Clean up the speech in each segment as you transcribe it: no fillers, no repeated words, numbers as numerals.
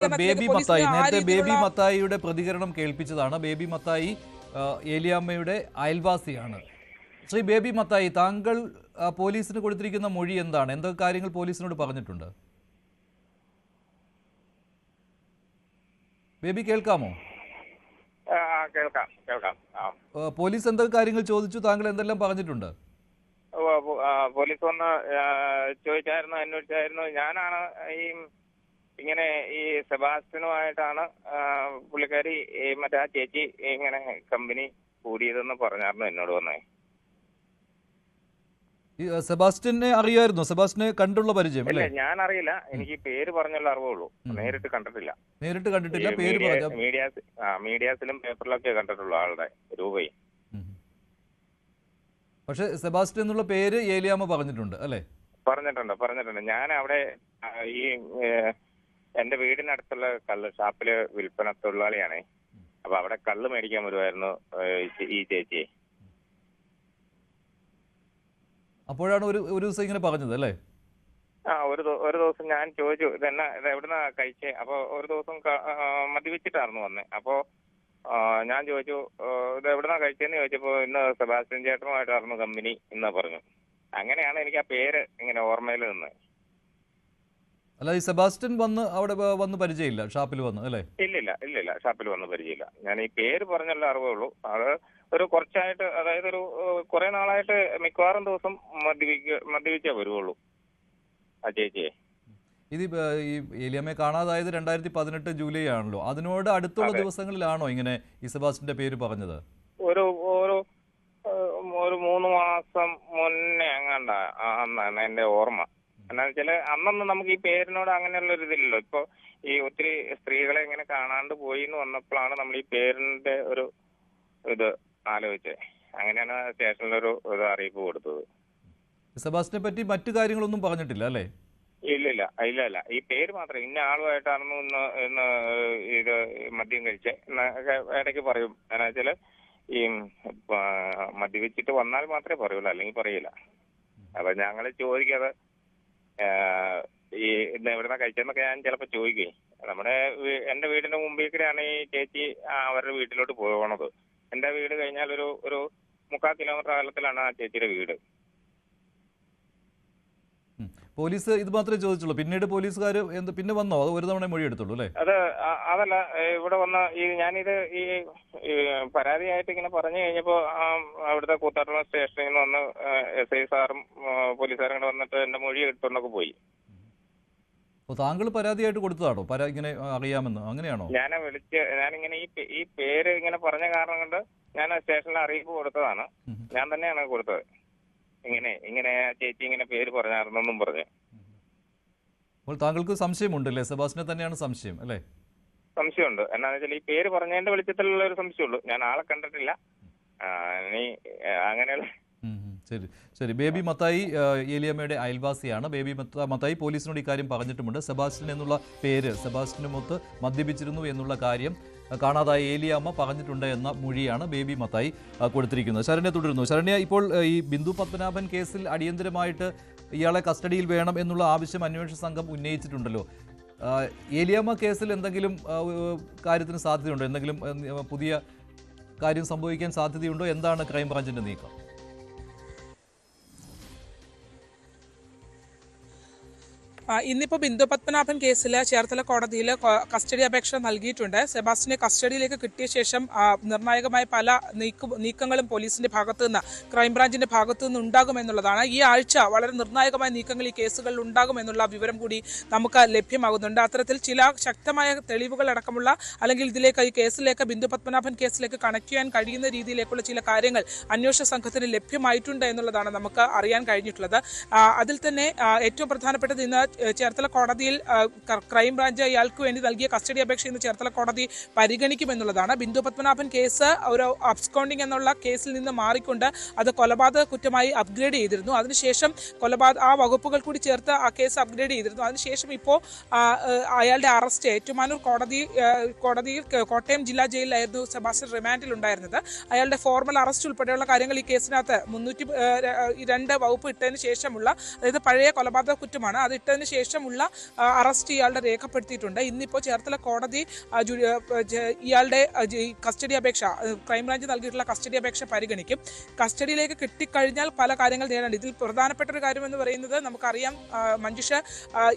Baby Mathai നേരത്തെ baby മത്തായിയുടെ പ്രതികരണം കേൾപ്പിച്ചതാണ്. ബേബി മത്തായി ഏലിയാമ്മയുടെ അയൽവാസിയാണ്. ശ്രീ ബേബി മത്തായി, താങ്കൾ പോലീസിന് കൊടുത്തിരിക്കുന്ന മൊഴി എന്താണ്? എന്തൊക്കെ കാര്യങ്ങൾ പോലീസിനോട് പറഞ്ഞിട്ടുണ്ട്? ബേബി കേൾക്കാമോ? കേൾക്കാം. പോലീസ് എന്തൊക്കെ കാര്യങ്ങൾ ചോദിച്ചു? താങ്കൾ എന്തെല്ലാം പറഞ്ഞിട്ടുണ്ട്? പോലീസ് വന്ന് ചോദിച്ചായിരുന്നു, അന്വേഷിച്ചായിരുന്നു. ഞാനാണ് ഇങ്ങനെ ഈ സെബാസ്റ്റ്യനുമായിട്ടാണ് പുള്ളിക്കാരി മറ്റേ ആ ചേച്ചി ഇങ്ങനെ കമ്പനി കൂടിയതെന്ന് പറഞ്ഞായിരുന്നു എന്നോട് വന്നേ. സെബാസ്റ്റ്യനെ അറിയായിരുന്നു? സെബാസ്റ്റ്യനെ കണ്ടുള്ള പരിചയം? ഇല്ല, ഞാൻ അറിയില്ല. എനിക്ക് പേര് പറഞ്ഞുള്ള അറിവുള്ളൂ, നേരിട്ട് കണ്ടിട്ടില്ല. പേര് മീഡിയാസിലും പേപ്പറിലൊക്കെ കണ്ടിട്ടുള്ളൂ ആളുടെ രൂപയും. പക്ഷെ സെബാസ്റ്റ്യൻ എന്നുള്ള പേര് ഏലിയാമ്മ പറഞ്ഞിട്ടുണ്ട് അല്ലേ? പറഞ്ഞിട്ടുണ്ട്. ഞാൻ അവിടെ ഈ എന്റെ വീടിനടുത്തുള്ള കള്ള് ഷാപ്പില് വിൽപ്പന തൊഴിലാളിയാണേ. അപ്പൊ അവിടെ കള്ള് മേടിക്കാൻ വരുമായിരുന്നു ഈ ചേച്ചിയെ. അപ്പോഴാണ് ഒരു ദിവസം ഇങ്ങനെ പറഞ്ഞത് അല്ലേ? ഒരു ദിവസം ഞാൻ ചോദിച്ചു, ഇത് എവിടുന്നാ കഴിച്ചേ? അപ്പൊ ഒരു ദിവസം മദ്യപിച്ചിട്ടായിരുന്നു വന്നേ. അപ്പോ ഞാൻ ചോദിച്ചു, ഇത് എവിടുന്നാ കഴിച്ചതെന്ന് ചോദിച്ചപ്പോ ഇന്ന് സെബാസ്റ്റ്യൻ ചേട്ടനുമായിട്ടായിരുന്നു കമ്പനി എന്നാ പറഞ്ഞു. അങ്ങനെയാണ് എനിക്ക് ആ പേര് ഇങ്ങനെ ഓർമ്മയിൽ നിന്ന്. അല്ല, ഈ സെബാസ്റ്റ്യൻ അവിടെ വന്ന് പരിചയമില്ല, ഷാപ്പിൽ വന്ന് അല്ലേ? ഇല്ലില്ല, ഷാപ്പിൽ വന്ന് പരിചയമില്ല. ഞാൻ ഈ പേര് പറഞ്ഞുള്ള അറിവുള്ളൂ. അത് ഒരു കുറച്ചായിട്ട്, അതായത് ഒരു കുറെ നാളായിട്ട് മിക്കവാറും ദിവസം മദ്യപിച്ചേ വരുവുള്ളൂ ആ ചേച്ചിയെ. ഇത് ഈ ഏലിയാമ്മയെ കാണാതായത് 2018 ജൂലൈ ആണല്ലോ. അതിനോട് അടുത്തുള്ള ദിവസങ്ങളിലാണോ ഇങ്ങനെ ഈ സെബാസ്റ്റ്യന്റെ പേര് പറഞ്ഞത്? ഒരു 3 മാസം മുന്നേ അങ്ങാണ്ടാണ് എന്റെ ഓർമ്മ. എന്താ വെച്ചാല് അന്നൊന്നും നമുക്ക് ഈ പേരിനോട് അങ്ങനെയുള്ള ഒരു ഇതില്ലല്ലോ. ഇപ്പൊ ഈ ഒത്തിരി സ്ത്രീകളെ ഇങ്ങനെ കാണാണ്ട് പോയി എന്ന് വന്നപ്പോഴാണ് നമ്മൾ ഈ പേരിന്റെ ഒരു ഇത് ആലോചിച്ചത്. അങ്ങനെയാണ് സ്റ്റേഷനിലൊരു അറിയിപ്പ് കൊടുത്തത്. സെബാസ്റ്റ്യനെ പറ്റി മറ്റു കാര്യങ്ങളൊന്നും പറഞ്ഞിട്ടില്ല അല്ലേ? ഇല്ല. ഈ പേര് മാത്രം ഇന്ന ആളുമായിട്ടാണെന്ന് ഇന്ന് ഇത് മദ്യം കഴിച്ചേ ഇടയ്ക്ക് പറയും. എന്നാ വെച്ചാല് ഈ മദ്യപിച്ചിട്ട് വന്നാൽ മാത്രമേ പറയുള്ളൂ, അല്ലെങ്കിൽ പറയില്ല. അപ്പൊ ഞങ്ങള് ചോദിക്കാതെ ഈ ഇന്ന് എവിടുന്ന കഴിച്ചെന്നൊക്കെ ഞാൻ ചിലപ്പോ ചോദിക്കുകയും, എന്റെ വീടിന്റെ മുമ്പിൽ കൂടെയാണ് ഈ ചേച്ചി അവരുടെ വീട്ടിലോട്ട് പോകണത്. എന്റെ വീട് കഴിഞ്ഞാൽ ഒരു 3/4 കിലോമീറ്റർ അകലത്തിലാണ് ആ ചേച്ചിയുടെ വീട്. പോലീസ് ഇത് മാത്രമേ ചോദിച്ചുള്ളൂ? പിന്നീട് പോലീസുകാർ പിന്നെ വന്നോ? അത് ഒരു തവണ മൊഴി എടുത്തുള്ളൂ അല്ലേ? അതല്ല, ഇവിടെ വന്ന ഞാനിത് ഈ പരാതിയായിട്ട് ഇങ്ങനെ പറഞ്ഞു കഴിഞ്ഞപ്പോ അവിടുത്തെ കൂത്താട്ടുള്ള സ്റ്റേഷനിൽ നിന്ന് വന്ന് SI സാറും പോലീസുകാരും കൂടെ വന്നിട്ട് എന്റെ മൊഴി എടുത്തോണ്ടൊക്കെ പോയി. താങ്കൾ പരാതിയായിട്ട് കൊടുത്തതാണോ? ഇങ്ങനെ അറിയാമെന്ന് അങ്ങനെയാണോ? ഞാനിങ്ങനെ ഈ പേര് ഇങ്ങനെ പറഞ്ഞ കാരണം കൊണ്ട് ഞാൻ സ്റ്റേഷനിൽ അറിയിപ്പ് കൊടുത്തതാണ്. ഞാൻ തന്നെയാണ് കൊടുത്തത്. ഇങ്ങനെ ചേച്ചി ഇങ്ങനെ പേര് പറഞ്ഞായിരുന്നെന്നും പറഞ്ഞു. അപ്പോൾ താങ്കൾക്ക് സംശയമുണ്ടല്ലേ? സെബാസ്റ്റ്യനെ തന്നെയാണ് സംശയം അല്ലേ? സംശയമുണ്ട്. എന്നാന്ന് വെച്ചാൽ ഈ പേര് പറഞ്ഞതിന്റെ വെളിച്ചത്തിലുള്ള ഒരു സംശയമുള്ളൂ. ഞാൻ ആളെ കണ്ടിട്ടില്ല. അങ്ങനെയുള്ള ശരി. ബേബി മത്തായി ഏലിയാമ്മയുടെ അയൽവാസിയാണ്. ബേബി മത്തായി പോലീസിനോട് ഇക്കാര്യം പറഞ്ഞിട്ടുമുണ്ട്. സെബാസ്റ്റ്യൻ എന്നുള്ള പേര് സെബാസ്റ്റ്യനുമൊത്ത് മദ്യപിച്ചിരുന്നു എന്നുള്ള കാര്യം കാണാതായ ഏലിയാമ്മ പറഞ്ഞിട്ടുണ്ട് എന്ന മൊഴിയാണ് ബേബി മത്തായി കൊടുത്തിരിക്കുന്നത്. ശരണ്യ തുടരുന്നു. ശരണ്യ, ഇപ്പോൾ ഈ ബിന്ദു പത്മനാഭൻ കേസിൽ അടിയന്തരമായിട്ട് ഇയാളെ കസ്റ്റഡിയിൽ വേണം എന്നുള്ള ആവശ്യം അന്വേഷണ സംഘം ഉന്നയിച്ചിട്ടുണ്ടല്ലോ. ഏലിയാമ്മ കേസിൽ എന്തെങ്കിലും കാര്യത്തിന് സാധ്യതയുണ്ടോ? എന്തെങ്കിലും പുതിയ കാര്യം സംഭവിക്കാൻ സാധ്യതയുണ്ടോ? എന്താണ് ക്രൈംബ്രാഞ്ചിന്റെ നീക്കം? ഇന്നിപ്പോൾ ബിന്ദു പത്മനാഭൻ കേസിൽ ചേർത്തല കോടതിയിൽ കസ്റ്റഡി അപേക്ഷ നൽകിയിട്ടുണ്ട്. സെബാസ്റ്റ്യനെ കസ്റ്റഡിയിലേക്ക് കിട്ടിയ ശേഷം നിർണായകമായ പല നീക്കങ്ങളും പോലീസിന്റെ ഭാഗത്തു നിന്ന്, ക്രൈംബ്രാഞ്ചിന്റെ ഭാഗത്തു നിന്ന് ഉണ്ടാകുമെന്നുള്ളതാണ്. ഈ ആഴ്ച വളരെ നിർണായകമായ നീക്കങ്ങൾ ഈ കേസുകളിൽ ഉണ്ടാകുമെന്നുള്ള വിവരം കൂടി നമുക്ക് ലഭ്യമാകുന്നുണ്ട്. അത്തരത്തിൽ ചില ശക്തമായ തെളിവുകൾ അടക്കമുള്ള, അല്ലെങ്കിൽ ഇതിലേക്ക് ഈ കേസിലേക്ക്, ബിന്ദു പത്മനാഭൻ കേസിലേക്ക് കണക്ട് ചെയ്യാൻ കഴിയുന്ന രീതിയിലേക്കുള്ള ചില കാര്യങ്ങൾ അന്വേഷണ സംഘത്തിന് ലഭ്യമായിട്ടുണ്ട് എന്നുള്ളതാണ് നമുക്ക് അറിയാൻ കഴിഞ്ഞിട്ടുള്ളത്. അതിൽ തന്നെ ഏറ്റവും പ്രധാനപ്പെട്ടത് ഇന്ന് ചേർത്തല കോടതിയിൽ ക്രൈംബ്രാഞ്ച് ഇയാൾക്ക് വേണ്ടി നൽകിയ കസ്റ്റഡി അപേക്ഷ ഇന്ന് ചേർത്തല കോടതി പരിഗണിക്കുമെന്നുള്ളതാണ്. ബിന്ദു പത്മനാഭൻ കേസ് ഒരു അബ്സ്കോണ്ടിങ് എന്നുള്ള കേസിൽ നിന്ന് മാറിക്കൊണ്ട് അത് കൊലപാതക കുറ്റമായി അപ്ഗ്രേഡ് ചെയ്തിരുന്നു. അതിനുശേഷം ആ വകുപ്പുകൾ കൂടി ചേർത്ത് ആ കേസ് അപ്ഗ്രേഡ് ചെയ്തിരുന്നു. അതിനുശേഷം ഇപ്പോൾ അയാളുടെ അറസ്റ്റ് ഏറ്റുമാനൂർ കോടതിയിൽ കോട്ടയം ജില്ലാ ജയിലിലായിരുന്നു സെബാസ്റ്റ്യൻ റിമാൻഡിൽ ഉണ്ടായിരുന്നത്. അയാളുടെ ഫോർമൽ അറസ്റ്റ് ഉൾപ്പെടെയുള്ള കാര്യങ്ങൾ ഈ കേസിനകത്ത് 302 വകുപ്പ് ഇട്ടതിന് ശേഷമുള്ള, അതായത് പഴയ കൊലപാതക കുറ്റമാണ്, അത് ഇട്ടതിന് ശേഷമുള്ള അറസ്റ്റ് ഇയാളുടെ രേഖപ്പെടുത്തിയിട്ടുണ്ട്. ഇന്നിപ്പോൾ ചേർത്തല കോടതി ഇയാളുടെ കസ്റ്റഡി അപേക്ഷ, ക്രൈംബ്രാഞ്ച് നൽകിയിട്ടുള്ള കസ്റ്റഡി അപേക്ഷ പരിഗണിക്കും. കസ്റ്റഡിയിലേക്ക് കിട്ടിക്കഴിഞ്ഞാൽ പല കാര്യങ്ങൾ നേടാനുണ്ട്. ഇതിൽ പ്രധാനപ്പെട്ട ഒരു കാര്യം എന്ന് പറയുന്നത് നമുക്കറിയാം, മഞ്ജുഷ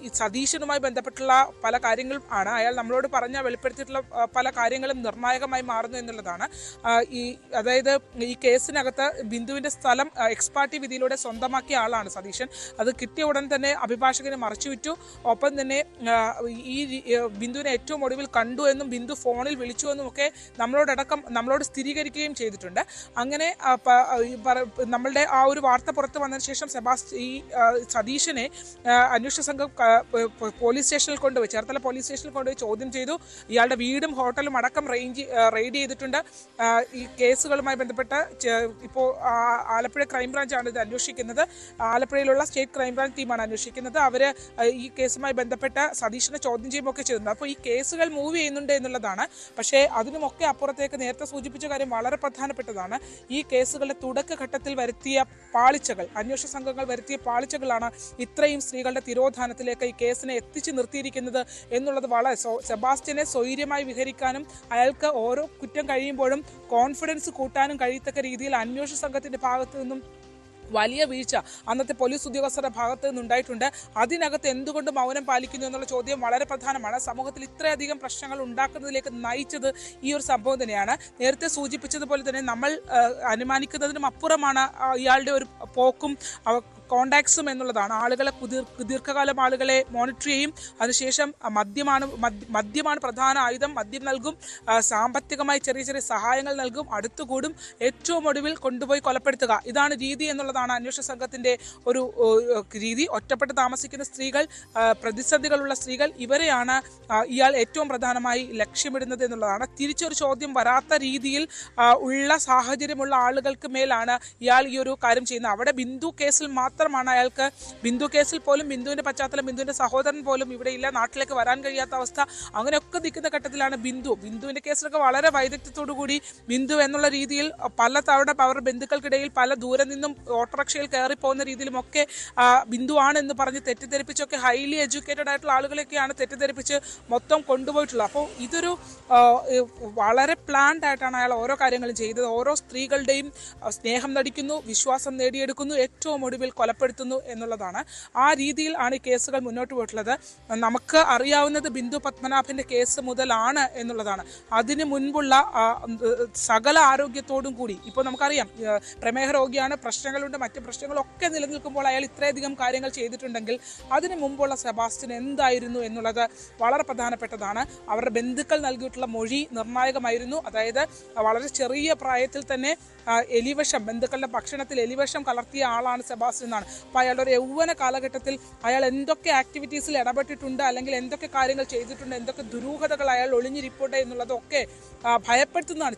ഈ സതീശനുമായി ബന്ധപ്പെട്ടുള്ള പല കാര്യങ്ങളും ആണ്. അയാൾ നമ്മളോട് വെളിപ്പെടുത്തിയിട്ടുള്ള പല കാര്യങ്ങളും നിർണായകമായി മാറുന്നു എന്നുള്ളതാണ്. അതായത് ഈ കേസിനകത്ത് ബിന്ദുവിന്റെ സ്ഥലം എക്സ്പാർട്ടി വിധിയിലൂടെ സ്വന്തമാക്കിയ ആളാണ് സതീശൻ. അത് കിട്ടിയ ഉടൻ തന്നെ അഭിഭാഷകനെ മറച്ചുവിറ്റു. ഒപ്പം തന്നെ ഈ ബിന്ദുവിനെ ഏറ്റവും ഒടുവിൽ കണ്ടു എന്നും ബിന്ദു ഫോണിൽ വിളിച്ചു എന്നും ഒക്കെ നമ്മളോട് സ്ഥിരീകരിക്കുകയും ചെയ്തിട്ടുണ്ട്. അങ്ങനെ നമ്മളുടെ ആ ഒരു വാർത്ത പുറത്തു വന്നതിന് ശേഷം ഈ സതീശനെ അന്വേഷണ സംഘം പോലീസ് സ്റ്റേഷനിൽ കൊണ്ടുപോയി, ചേർത്തല പോലീസ് സ്റ്റേഷനിൽ കൊണ്ടുപോയി ചോദ്യം ചെയ്തു. ഇയാളുടെ വീടും ഹോട്ടലും അടക്കം റെയ്ഡ് ചെയ്തിട്ടുണ്ട്. ഈ കേസുകളുമായി ബന്ധപ്പെട്ട് ഇപ്പോൾ ആലപ്പുഴ ക്രൈംബ്രാഞ്ചാണ് ഇത് അന്വേഷിക്കുന്നത്. ആലപ്പുഴയിലുള്ള സ്റ്റേറ്റ് ക്രൈംബ്രാഞ്ച് ടീമാണ് അന്വേഷിക്കുന്നത്. അവർ ഈ കേസുമായി ബന്ധപ്പെട്ട് സതീശനെ ചോദ്യം ചെയ്യുകയൊക്കെ ചെയ്യുന്നത്. അപ്പോൾ ഈ കേസുകൾ മൂവ് ചെയ്യുന്നുണ്ട് എന്നുള്ളതാണ്. പക്ഷേ അതിനുമൊക്കെ അപ്പുറത്തേക്ക് നേരത്തെ സൂചിപ്പിച്ച കാര്യം വളരെ പ്രധാനപ്പെട്ടതാണ്. ഈ കേസുകളുടെ തുടക്കഘട്ടത്തിൽ വരുത്തിയ പാളിച്ചകൾ, അന്വേഷണ സംഘങ്ങൾ വരുത്തിയ പാളിച്ചകളാണ് ഇത്രയും സ്ത്രീകളുടെ തിരോധാനത്തിലേക്ക് ഈ കേസിനെ എത്തിച്ചു നിർത്തിയിരിക്കുന്നത് എന്നുള്ളത് വളരെ സെബാസ്റ്റ്യനെ സ്വൈര്യമായി വിഹരിക്കാനും അയാൾക്ക് ഓരോ കുറ്റം കഴിയുമ്പോഴും കോൺഫിഡൻസ് കൂട്ടാനും കഴിയത്തക്ക രീതിയിൽ അന്വേഷണ സംഘത്തിന്റെ ഭാഗത്തു നിന്നും വലിയ വീഴ്ച അന്നത്തെ പോലീസ് ഉദ്യോഗസ്ഥരുടെ ഭാഗത്ത് നിന്നുണ്ടായിട്ടുണ്ട്. അതിനകത്ത് എന്തുകൊണ്ട് മൗനം പാലിക്കുന്നു എന്നുള്ള ചോദ്യം വളരെ പ്രധാനമാണ്. സമൂഹത്തിൽ ഇത്രയധികം പ്രശ്നങ്ങൾ ഉണ്ടാക്കുന്നതിലേക്ക് നയിച്ചത് ഈ ഒരു സംഭവം തന്നെയാണ്. നേരത്തെ സൂചിപ്പിച്ചതുപോലെ തന്നെ നമ്മൾ അനുമാനിക്കുന്നതിനും അപ്പുറമാണ് ഇയാളുടെ ഒരു പോക്കും കോണ്ടാക്ട്സും എന്നുള്ളതാണ്. ആളുകളെ ദീർഘകാലം ആളുകളെ മോണിറ്റർ ചെയ്യും. അതിനുശേഷം മദ്യമാണ് പ്രധാന ആയുധം. മദ്യം നൽകും, സാമ്പത്തികമായി ചെറിയ ചെറിയ സഹായങ്ങൾ നൽകും, അടുത്തുകൂടും, ഏറ്റവും ഒടുവിൽ കൊണ്ടുപോയി കൊലപ്പെടുത്തുക. ഇതാണ് രീതി എന്നുള്ളതാണ് അന്വേഷണ സംഘത്തിന്റെ ഒരു രീതി. ഒറ്റപ്പെട്ട് താമസിക്കുന്ന സ്ത്രീകൾ, പ്രതിസന്ധികളുള്ള സ്ത്രീകൾ, ഇവരെയാണ് ഇയാൾ ഏറ്റവും പ്രധാനമായി ലക്ഷ്യമിടുന്നത് എന്നുള്ളതാണ്. തിരിച്ചൊരു ചോദ്യം വരാത്ത രീതിയിൽ ഉള്ള സാഹചര്യമുള്ള ആളുകൾക്ക് മേലാണ് ഇയാൾ ഈ ഒരു കാര്യം ചെയ്യുന്നത്. അവിടെ ബിന്ദു കേസിൽ മാത്രമാണ് അയാൾക്ക്, ബിന്ദു കേസിൽ പോലും ബിന്ദുവിന്റെ പശ്ചാത്തലം, ബിന്ദുവിന്റെ സഹോദരൻ പോലും ഇവിടെ ഇല്ല, നാട്ടിലേക്ക് വരാൻ കഴിയാത്ത അവസ്ഥ, അങ്ങനെയൊക്കെ നിൽക്കുന്ന ഘട്ടത്തിലാണ് ബിന്ദുവിന്റെ കേസിലൊക്കെ വളരെ വൈദഗ്ധ്യത്തോടു കൂടി ബിന്ദു എന്നുള്ള രീതിയിൽ പല തവണ അവരുടെ ബന്ധുക്കൾക്കിടയിൽ പല ദൂരെ നിന്നും ഓട്ടോറിക്ഷയിൽ കയറി പോകുന്ന രീതിയിലുമൊക്കെ ബിന്ദു ആണെന്ന് പറഞ്ഞ് തെറ്റിദ്ധരിപ്പിച്ചൊക്കെ ഹൈലി എഡ്യൂക്കേറ്റഡ് ആയിട്ടുള്ള ആളുകളൊക്കെയാണ് തെറ്റിദ്ധരിപ്പിച്ച് മൊത്തം കൊണ്ടുപോയിട്ടുള്ളത്. അപ്പോൾ ഇതൊരു വളരെ പ്ലാൻഡ് ആയിട്ടാണ് അയാൾ ഓരോ കാര്യങ്ങളും ചെയ്തത്. ഓരോ സ്ത്രീകളുടെയും സ്നേഹം നടിക്കുന്നു, വിശ്വാസം നേടിയെടുക്കുന്നു, ഏറ്റവും ഒടുവിൽ കൊലപ്പെടുത്തുന്നു എന്നുള്ളതാണ്. ആ രീതിയിൽ ആണ് ഈ കേസുകൾ മുന്നോട്ട് പോയിട്ടുള്ളത്. നമുക്ക് അറിയാവുന്നത് ബിന്ദു പത്മനാഭന്റെ കേസ് മുതലാണ് എന്നുള്ളതാണ്. അതിന് മുൻപുള്ള സകല ആരോഗ്യത്തോടും കൂടി, ഇപ്പോൾ നമുക്കറിയാം പ്രമേഹ രോഗിയാണ്, പ്രശ്നങ്ങളുണ്ട്, മറ്റ് പ്രശ്നങ്ങളൊക്കെ നിലനിൽക്കുമ്പോൾ അയാൾ ഇത്രയധികം കാര്യങ്ങൾ ചെയ്തിട്ടുണ്ടെങ്കിൽ അതിന് മുമ്പുള്ള സെബാസ്റ്റ്യൻ എന്തായിരുന്നു എന്നുള്ളത് വളരെ പ്രധാനപ്പെട്ടതാണ്. അവരുടെ ബന്ധുക്കൾ നൽകിയിട്ടുള്ള മൊഴി നിർണായകമായിരുന്നു. അതായത് വളരെ ചെറിയ പ്രായത്തിൽ തന്നെ എലിവിഷം, ബന്ധുക്കളുടെ ഭക്ഷണത്തിൽ എലിവിഷം കലർത്തിയ ആളാണ് സെബാസ്റ്റ്യൻ എന്നാണ്. അപ്പോൾ അയാളുടെ ഒരു യൗവന കാലഘട്ടത്തിൽ അയാൾ എന്തൊക്കെ ആക്ടിവിറ്റീസിൽ ഇടപെട്ടിട്ടുണ്ട്, അല്ലെങ്കിൽ എന്തൊക്കെ കാര്യങ്ങൾ ചെയ്തിട്ടുണ്ട്, എന്തൊക്കെ ദുരൂഹതകൾ അയാൾ ഒളിഞ്ഞിരിപ്പുണ്ട് എന്നുള്ളതൊക്കെ ഭയപ്പെടുത്തുന്നതാണ്.